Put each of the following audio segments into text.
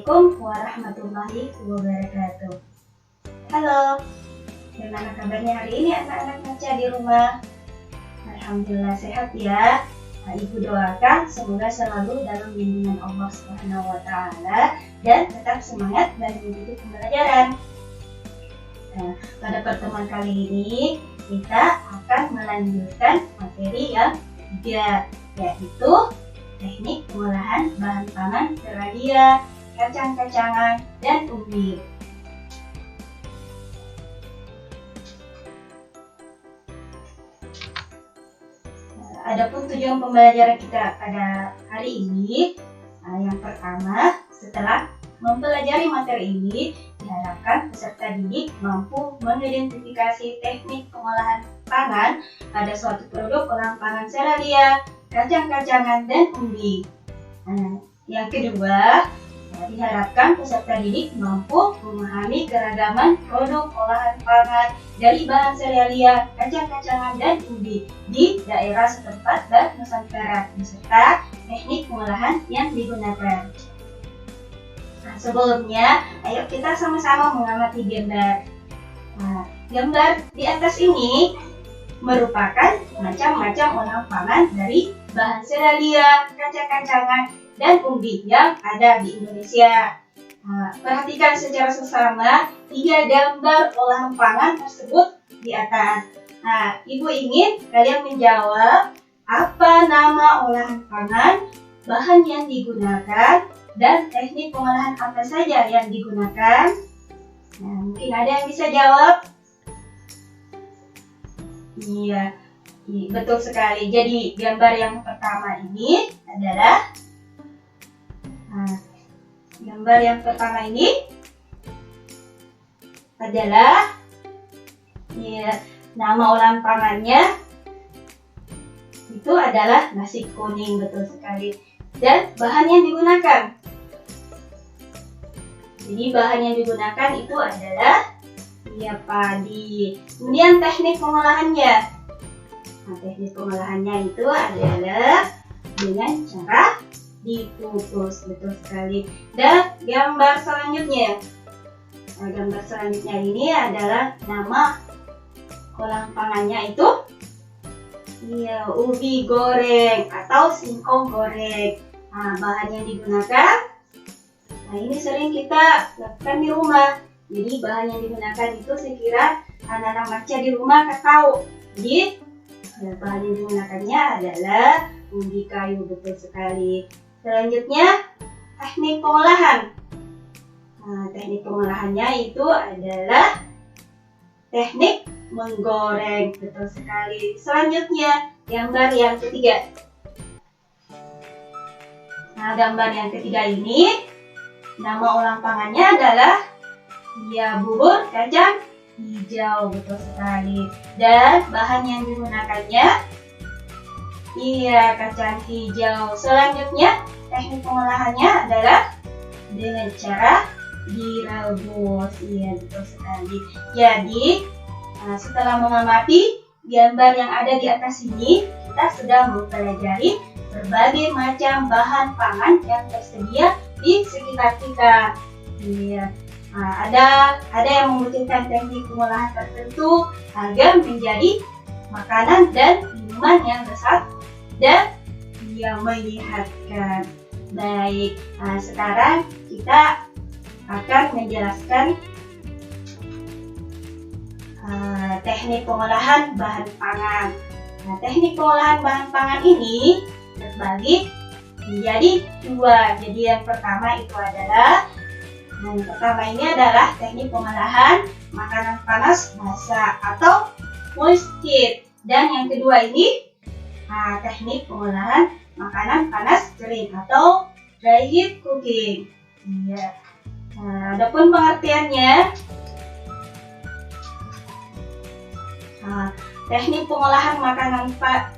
Assalamualaikum warahmatullahi wabarakatuh. Halo, gimana kabarnya hari ini anak-anak Maca di rumah? Alhamdulillah sehat ya. Ibu doakan semoga selalu dalam lindungan Allah SWT dan tetap semangat dalam mengikuti pembelajaran. Pada pertemuan kali ini kita akan melanjutkan materi yang ketiga, yaitu teknik pengolahan bahan pangan seralia, kacang-kacangan, dan ubi. Adapun tujuan pembelajaran kita pada hari ini, yang pertama, setelah mempelajari materi ini, diharapkan peserta didik mampu mengidentifikasi teknik pengolahan pangan pada suatu produk olahan pangan seralia, kacang-kacangan, dan umbi. Yang kedua, diharapkan peserta didik mampu memahami keragaman produk olahan pangan dari bahan seralia, kacang-kacangan, dan umbi di daerah setempat dan Nusantara, beserta teknik pengolahan yang digunakan. Sebelumnya, ayo kita sama-sama mengamati gambar. Gambar di atas ini merupakan macam-macam olahan pangan dari bahan seralia, kacang-kacangan, dan umbi yang ada di Indonesia. Perhatikan secara seksama 3 gambar olahan pangan tersebut di atas. Ibu ingin kalian menjawab apa nama olahan pangan, bahan yang digunakan, dan teknik pengolahan apa saja yang digunakan. Mungkin ada yang bisa jawab? Iya, betul sekali. Jadi gambar yang pertama ini adalah nama olahan pangannya itu adalah nasi kuning, betul sekali. Dan bahan yang digunakan. Jadi bahan yang digunakan itu adalah padi. Kemudian teknik pengolahannya. Teknik pengolahannya itu adalah dengan cara dikukus, betul sekali. Dan gambar selanjutnya. Gambar selanjutnya ini adalah nama olahan pangannya itu ubi goreng atau singkong goreng. Bahan yang digunakan, ini sering kita lakukan di rumah. Jadi bahan yang digunakan itu sekira anak-anak Maca di rumah tahu. Jadi bahan yang digunakannya adalah ubi kayu, betul sekali. Selanjutnya teknik pengolahan. Teknik pengolahannya itu adalah teknik menggoreng, betul sekali. Selanjutnya gambar yang ketiga. Gambar yang ketiga ini nama olahan pangannya adalah bubur kacang hijau, betul sekali. Dan bahan yang digunakannya kacang hijau. Selanjutnya teknik pengolahannya adalah dengan cara direbus. Betul sekali. Jadi setelah mengamati gambar yang ada di atas ini, kita sudah mempelajari berbagai macam bahan pangan yang tersedia di sekitar kita. Ada yang membutuhkan teknik pengolahan tertentu agar menjadi makanan dan minuman yang lezat dan menyehatkan. Baik, sekarang kita akan menjelaskan teknik pengolahan bahan pangan. Teknik pengolahan bahan pangan ini terbagi menjadi 2. Jadi yang pertama adalah teknik pengolahan makanan panas basah atau moist heat. Dan yang kedua ini teknik pengolahan makanan panas kering atau dry heat cooking. Adapun pengertiannya, teknik pengolahan makanan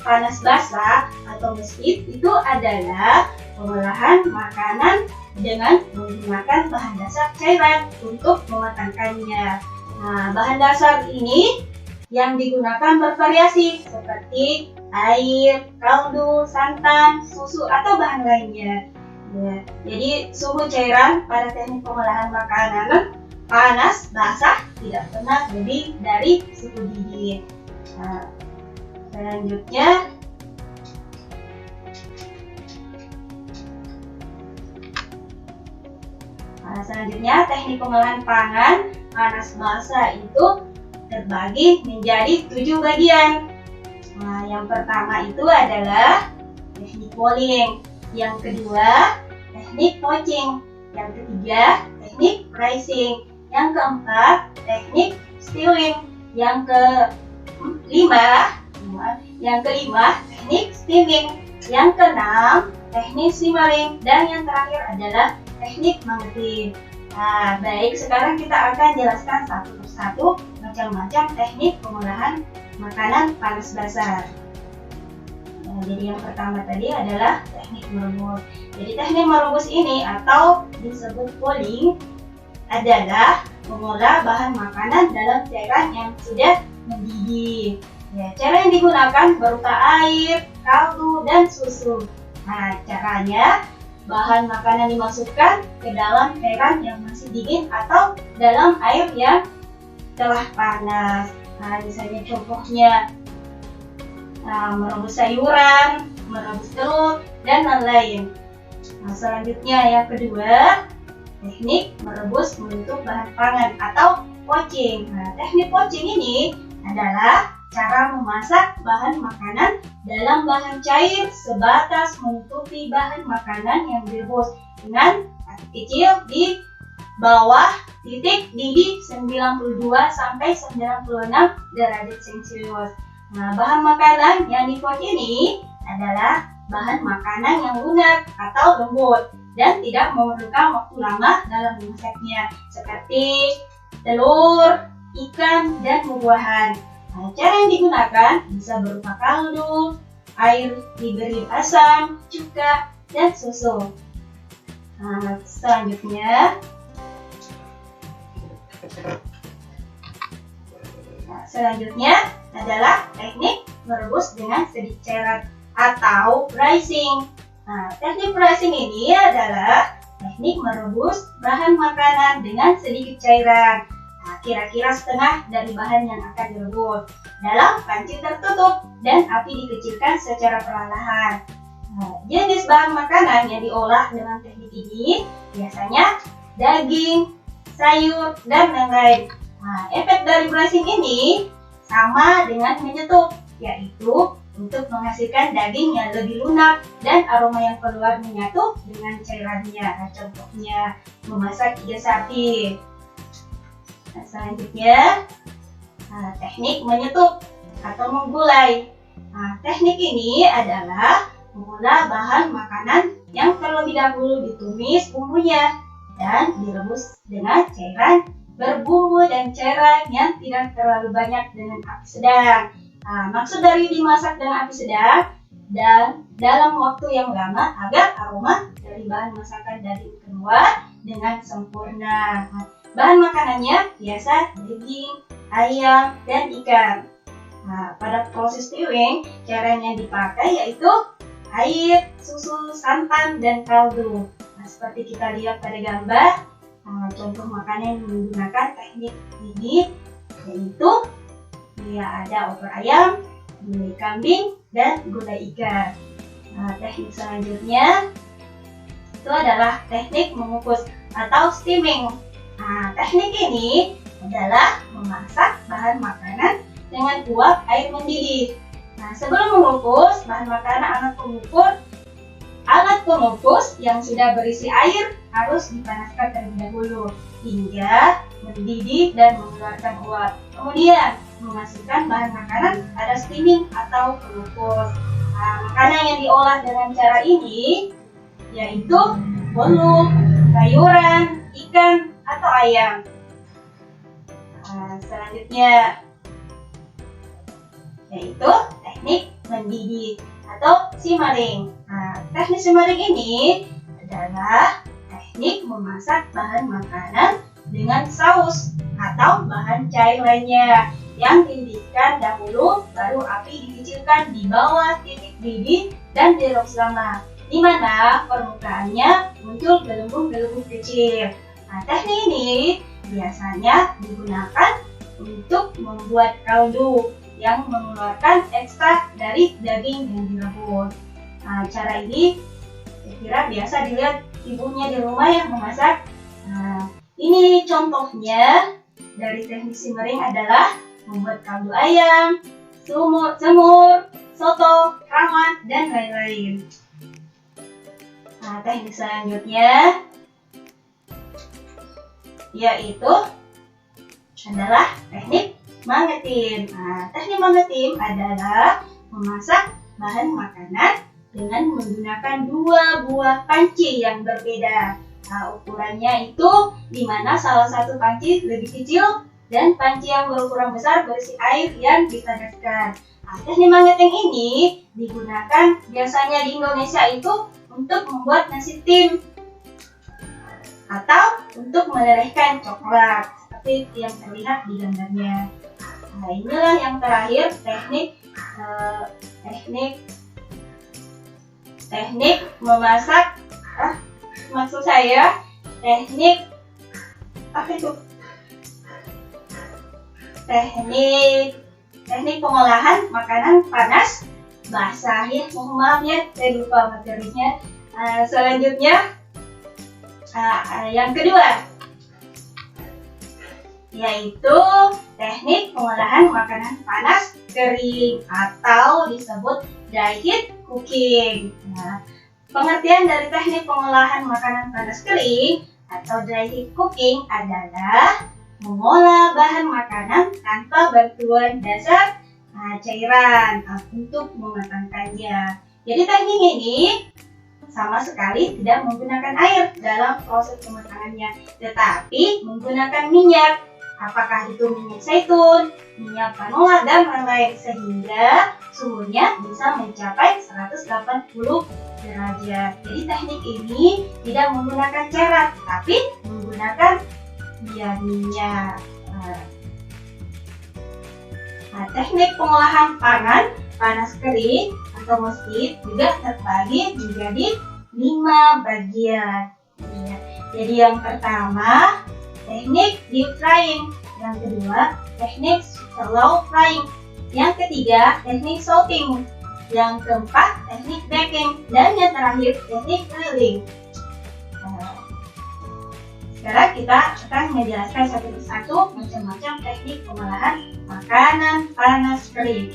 panas basah atau moist heat itu adalah pengolahan makanan dengan menggunakan bahan dasar cairan untuk mematangkannya. Bahan dasar ini yang digunakan bervariasi seperti air, kaldu, santan, susu, atau bahan lainnya. Ya, jadi suhu cairan pada teknik pengolahan makanan panas, basah, tidak pernah lebih dari suhu dingin. Nah, selanjutnya teknik pengolahan pangan panas basah itu terbagi menjadi 7 bagian. Nah, yang pertama itu adalah teknik boiling, yang kedua teknik poaching, yang ketiga teknik pricing, yang keempat teknik stewing, yang kelima teknik steaming, yang keenam teknik simmering, dan yang terakhir adalah teknik mengetin. Nah, baik, sekarang kita akan jelaskan satu persatu macam-macam teknik pengolahan makanan panas basah. Nah, jadi yang pertama tadi adalah teknik merebus. Jadi teknik merebus ini atau disebut boiling adalah mengolah bahan makanan dalam cairan yang sudah mendidih. Ya, cara yang digunakan berupa air, kaldu, dan susu. Nah, caranya bahan makanan dimasukkan ke dalam cairan yang masih dingin atau dalam air yang telah panas. Nah, misalnya contohnya merebus sayuran, merebus telur, dan lain-lain. Nah, selanjutnya yang kedua, teknik merebus untuk bahan pangan atau poaching. Nah, teknik poaching ini adalah cara memasak bahan makanan dalam bahan cair sebatas menutupi bahan makanan yang direbus dengan api kecil di bawah titik didih 92 sampai 96 derajat Celcius. Nah, bahan makanan yang dipoach ini adalah bahan makanan yang lunak atau lembut dan tidak memerlukan waktu lama dalam memasaknya, seperti telur, ikan, dan buah-buahan. Nah, cara yang digunakan bisa berupa kaldu, air diberi asam, cuka, dan susu. Nah, selanjutnya adalah teknik merebus dengan sedikit cairan atau pricing. Nah, teknik pricing ini adalah teknik merebus bahan makanan dengan sedikit cairan. Nah, kira-kira setengah dari bahan yang akan direbus dalam panci tertutup dan api dikecilkan secara perlahan. Nah, jenis bahan makanan yang diolah dengan teknik ini biasanya daging, sayur, dan lain-lain. Nah, efek dari pricing ini sama dengan menyetup, yaitu untuk menghasilkan daging yang lebih lunak dan aroma yang keluar menyatu dengan cairannya. Nah, contohnya memasak iga sapi. Nah, selanjutnya teknik menyetup atau menggulai. Nah, teknik ini adalah mengolah bahan makanan yang terlebih dahulu ditumis bumbunya dan direbus dengan cairan berbumbu dan cairan yang tidak terlalu banyak dengan api sedang. Nah, maksud dari dimasak dengan api sedang dan dalam waktu yang lama agar aroma dari bahan masakan daging keluar dengan sempurna. Nah, bahan makanannya biasa daging, ayam, dan ikan. Nah, pada proses stewing, cairan yang dipakai yaitu air, susu, santan, dan kaldu. Nah, seperti kita lihat pada gambar, contoh makanan yang menggunakan teknik ini yaitu ada opor ayam, gulai kambing, dan gulai ikan. Nah, teknik selanjutnya itu adalah teknik mengukus atau steaming. Nah, teknik ini adalah memasak bahan makanan dengan uap air mendidih. Nah, sebelum mengukus bahan makanan, alat pengukus yang sudah berisi air harus dipanaskan terlebih dahulu hingga mendidih dan mengeluarkan uap. Kemudian memasukkan bahan makanan pada steaming atau pengukus. Nah, makanan yang diolah dengan cara ini yaitu bolu, sayuran, ikan, atau ayam. Selanjutnya yaitu teknik mendidih atau simmering. Nah, teknik simmering ini adalah teknik memasak bahan makanan dengan saus atau bahan cair lainnya yang dididihkan dahulu, baru api dikecilkan di bawah titik didih dan direbus lama di mana permukaannya muncul gelembung-gelembung kecil. Nah, teknik ini biasanya digunakan untuk membuat kaldu yang mengeluarkan ekstrak dari daging yang direbus. Nah, cara ini saya kira biasa dilihat ibunya di rumah yang memasak. Nah, ini contohnya dari teknik simmering adalah membuat kaldu ayam, semur, soto, rawon, dan lain-lain. Nah, teknik selanjutnya yaitu adalah teknik mangetim. Nah, teknik mangetim adalah memasak bahan makanan dengan menggunakan dua buah panci yang berbeda. Nah, ukurannya itu di mana salah satu panci lebih kecil dan panci yang berukuran besar berisi air yang dipanaskan. Nah, teknik mangetim ini digunakan biasanya di Indonesia itu untuk membuat nasi tim atau untuk melelehkan coklat seperti yang terlihat di gambarnya. Nah, inilah yang terakhir teknik memasak. Maksud saya teknik pengolahan makanan panas basah ya. Mohon maaf ya, saya lupa materinya. Selanjutnya yang kedua yaitu teknik pengolahan makanan panas kering atau disebut dry heat cooking. Nah, pengertian dari teknik pengolahan makanan panas kering atau dry heat cooking adalah mengolah bahan makanan tanpa bantuan dasar cairan untuk mematangkannya. Jadi teknik ini sama sekali tidak menggunakan air dalam proses pematangannya, tetapi menggunakan minyak. Apakah itu minyak zaitun, minyak canola, dan lain-lain, sehingga suhunya bisa mencapai 180 derajat. Jadi teknik ini tidak menggunakan cairan, tapi menggunakan minyak. Nah, teknik pengolahan pangan panas kering atau meski juga terbagi menjadi 5 bagian. Jadi yang pertama teknik deep frying, yang kedua teknik shallow frying, yang ketiga teknik salting, yang keempat teknik baking, dan yang terakhir teknik grilling. Sekarang kita akan menjelaskan satu persatu macam-macam teknik pengolahan makanan panas kering.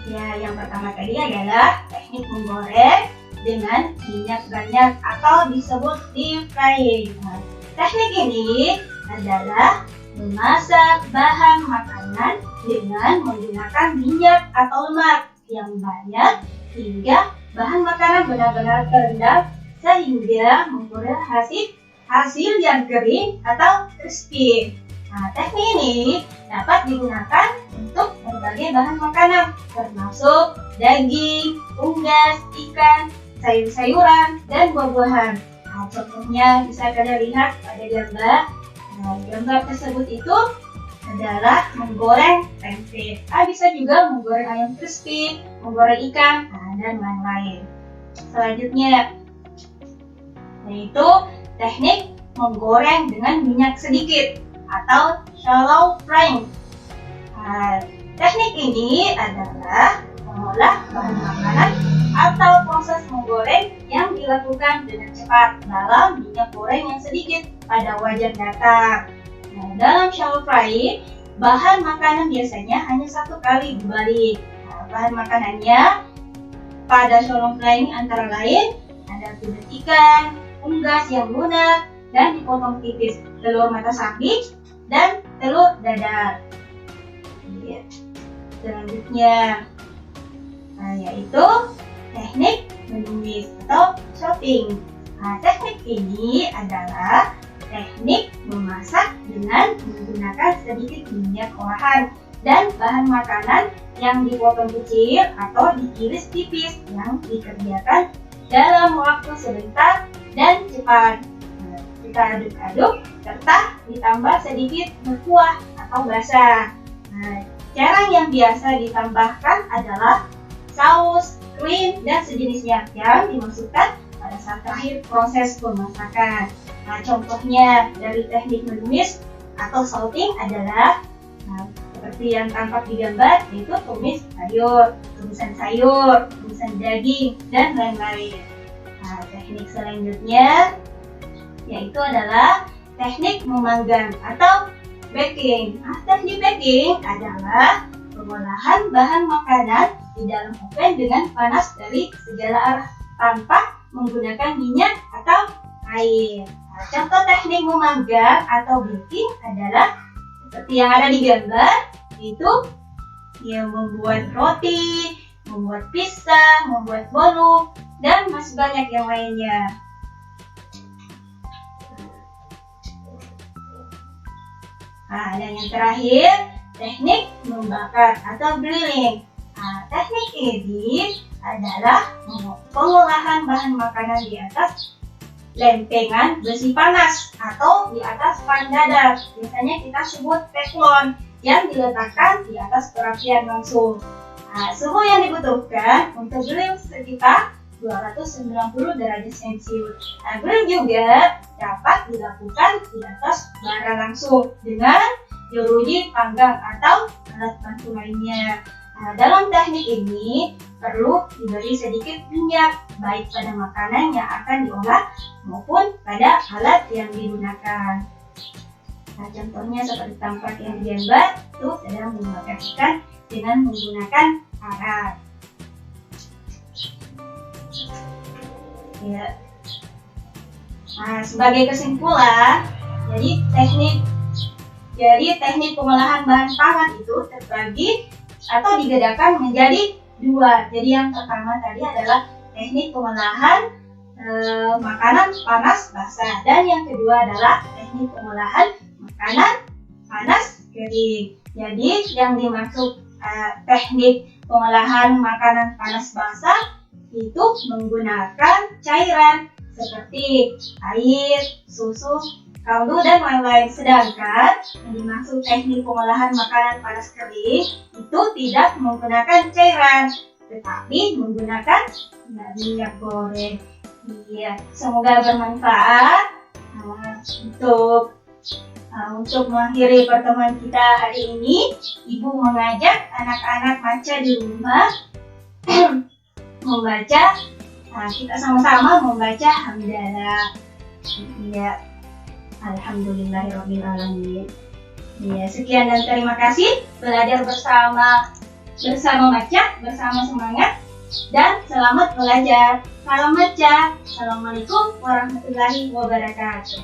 Ya, yang pertama tadi adalah teknik menggoreng dengan minyak banyak atau disebut deep frying. Nah, teknik ini adalah memasak bahan makanan dengan menggunakan minyak atau lemak yang banyak hingga bahan makanan benar-benar terendam sehingga memperoleh hasil yang kering atau crispy. Nah, teknik ini dapat digunakan untuk berbagai bahan makanan termasuk daging, unggas, ikan, sayur-sayuran, dan buah-buahan. Nah, contohnya bisa kalian lihat pada gambar. Nah, gambar tersebut itu adalah menggoreng tempe. Bisa juga menggoreng ayam crispy, menggoreng ikan, dan lain-lain. Selanjutnya yaitu teknik menggoreng dengan minyak sedikit atau shallow frying. Teknik ini adalah mengolah bahan makanan atau proses menggoreng yang dilakukan dengan cepat dalam minyak goreng yang sedikit pada wajan datar. Nah, dalam shallow frying, bahan makanan biasanya hanya satu kali dibalik. Bahan makanannya pada shallow frying antara lain ada kulit ikan, unggas yang lunak dan dipotong tipis, telur mata sapi, dan telur dadar. Selanjutnya yaitu teknik menumis atau chopping. Teknik ini adalah teknik memasak dengan menggunakan sedikit minyak olahan dan bahan makanan yang dipotong kecil atau diiris tipis yang dikerjakan dalam waktu sebentar dan cepat. Kita aduk-aduk serta ditambah sedikit berkuah atau basah. Cara yang biasa ditambahkan adalah saus, krim, dan sejenisnya yang dimasukkan pada saat terakhir proses pemasakan. Nah, contohnya dari teknik menumis atau salting adalah seperti yang tampak di gambar, yaitu tumisan sayur, tumisan daging, dan lain-lain. Nah, teknik selanjutnya yaitu adalah teknik memanggang atau baking. Nah, teknik baking adalah pengolahan bahan makanan di dalam oven dengan panas dari segala arah tanpa menggunakan minyak atau air. Nah, contoh teknik memanggang atau baking adalah seperti yang ada di gambar, yaitu yang membuat roti, membuat pizza, membuat bolu, dan masih banyak yang lainnya. Nah, dan yang terakhir, teknik membakar atau grilling. Nah, teknik ini adalah pengolahan bahan makanan di atas lempengan besi panas atau di atas pan dadar. Biasanya kita sebut teflon yang diletakkan di atas perapian langsung. Nah, suhu yang dibutuhkan untuk grill sekitar 290 derajat Celcius. Nah, grill juga dapat dilakukan di atas bara langsung dengan jeruji panggang atau alat bantu lainnya. Nah, dalam teknik ini perlu diberi sedikit minyak baik pada makanan yang akan diolah maupun pada alat yang digunakan. Nah, contohnya seperti tampak yang di gambar itu sedang membakar ikan dengan menggunakan arang. Ya. Nah, sebagai kesimpulan, jadi teknik pengolahan bahan pangan itu terbagi atau dibedakan menjadi dua. Jadi yang pertama tadi adalah teknik pengolahan makanan panas basah, dan yang kedua adalah teknik pengolahan makanan panas kering. Jadi yang dimaksud teknik pengolahan makanan panas basah itu menggunakan cairan seperti air, susu, kaldu, dan lain-lain. Sedangkan yang dimaksud teknik pengolahan makanan panas kering itu tidak menggunakan cairan, tetapi menggunakan minyak goreng. Iya, semoga bermanfaat. Untuk mengakhiri pertemuan kita hari ini, Ibu mengajak anak-anak Maca di rumah membaca. Kita sama-sama membaca hamdalah. Ya, alhamdulillahirabbil alamin. Ya, sekian dan terima kasih. Belajar bersama Maca, bersama semangat, dan selamat belajar. Salam Maca. Assalamualaikum warahmatullahi wabarakatuh.